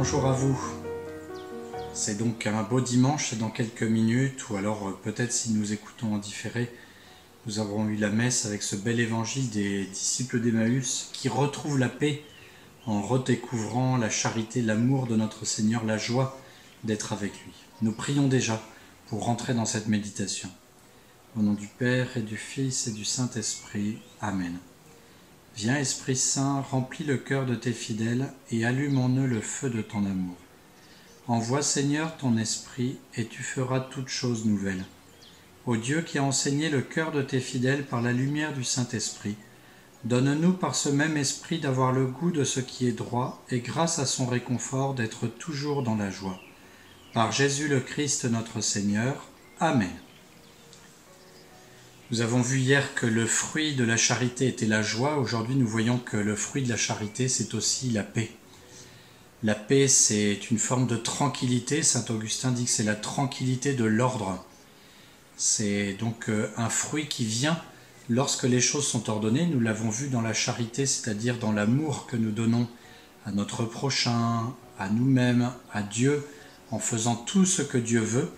bonjour à vous. C'est donc un beau dimanche, c'est dans quelques minutes, ou alors peut-être si nous écoutons en différé, nous avons eu la messe avec ce bel évangile des disciples d'Emmaüs qui retrouvent la paix en redécouvrant la charité, l'amour de notre Seigneur, la joie d'être avec lui. Nous prions déjà pour rentrer dans cette méditation. Au nom du Père et du Fils et du Saint-Esprit. Amen. Viens, Esprit Saint, remplis le cœur de tes fidèles et allume en eux le feu de ton amour. Envoie, Seigneur, ton Esprit et tu feras toutes choses nouvelles. Ô Dieu qui a enseigné le cœur de tes fidèles par la lumière du Saint-Esprit, donne-nous par ce même Esprit d'avoir le goût de ce qui est droit et grâce à son réconfort d'être toujours dans la joie. Par Jésus le Christ notre Seigneur. Amen. Nous avons vu hier que le fruit de la charité était la joie. Aujourd'hui, nous voyons que le fruit de la charité, c'est aussi la paix. La paix, c'est une forme de tranquillité. Saint Augustin dit que c'est la tranquillité de l'ordre. C'est donc un fruit qui vient lorsque les choses sont ordonnées. Nous l'avons vu dans la charité, c'est-à-dire dans l'amour que nous donnons à notre prochain, à nous-mêmes, à Dieu, en faisant tout ce que Dieu veut.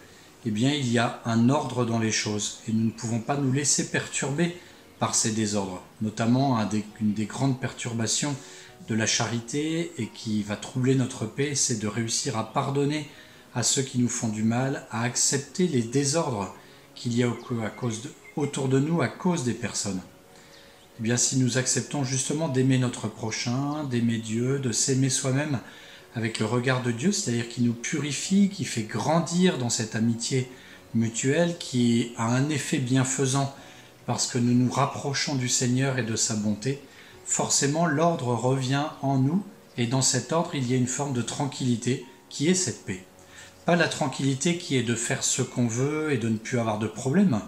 Eh bien, il y a un ordre dans les choses et nous ne pouvons pas nous laisser perturber par ces désordres. Notamment, une des grandes perturbations de la charité et qui va troubler notre paix, c'est de réussir à pardonner à ceux qui nous font du mal, à accepter les désordres qu'il y a autour de nous à cause des personnes. Eh bien, si nous acceptons justement d'aimer notre prochain, d'aimer Dieu, de s'aimer soi-même, avec le regard de Dieu, c'est-à-dire qui nous purifie, qui fait grandir dans cette amitié mutuelle, qui a un effet bienfaisant parce que nous nous rapprochons du Seigneur et de sa bonté, forcément l'ordre revient en nous et dans cet ordre il y a une forme de tranquillité qui est cette paix. Pas la tranquillité qui est de faire ce qu'on veut et de ne plus avoir de problème,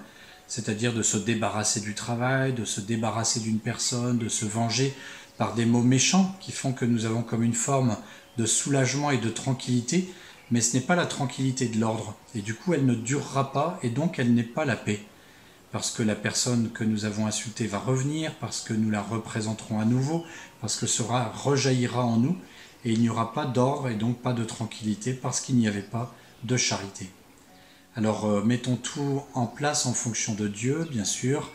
c'est-à-dire de se débarrasser du travail, de se débarrasser d'une personne, de se venger par des mots méchants qui font que nous avons comme une forme de soulagement et de tranquillité, mais ce n'est pas la tranquillité de l'ordre, et du coup elle ne durera pas, et donc elle n'est pas la paix, parce que la personne que nous avons insultée va revenir, parce que nous la représenterons à nouveau, parce que cela rejaillira en nous, et il n'y aura pas d'ordre et donc pas de tranquillité, parce qu'il n'y avait pas de charité. Alors mettons tout en place en fonction de Dieu, bien sûr,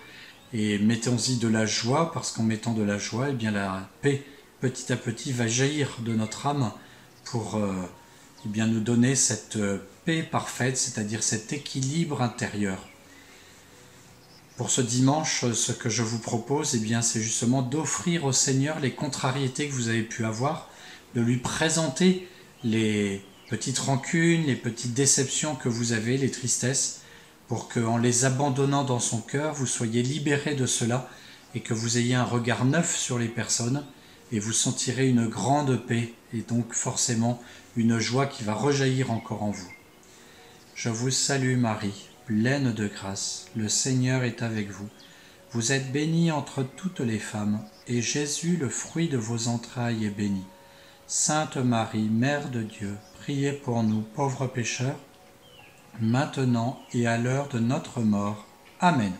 et mettons-y de la joie, parce qu'en mettant de la joie, eh bien la paix petit à petit va jaillir de notre âme pour eh bien, nous donner cette paix parfaite, c'est-à-dire cet équilibre intérieur. Pour ce dimanche, ce que je vous propose, eh bien, c'est justement d'offrir au Seigneur les contrariétés que vous avez pu avoir, de lui présenter les petites rancunes, les petites déceptions que vous avez, les tristesses, pour qu'en les abandonnant dans son cœur, vous soyez libérés de cela et que vous ayez un regard neuf sur les personnes et vous sentirez une grande paix et donc forcément une joie qui va rejaillir encore en vous. Je vous salue Marie, pleine de grâce, le Seigneur est avec vous. Vous êtes bénie entre toutes les femmes et Jésus, le fruit de vos entrailles, est béni. Sainte Marie, Mère de Dieu, priez pour nous pauvres pécheurs, maintenant et à l'heure de notre mort. Amen.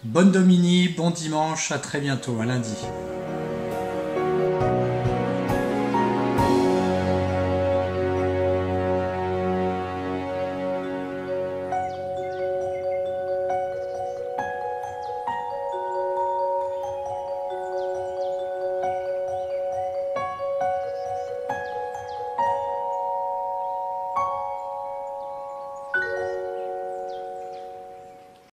Bonne Domini, bon dimanche, à très bientôt, à lundi.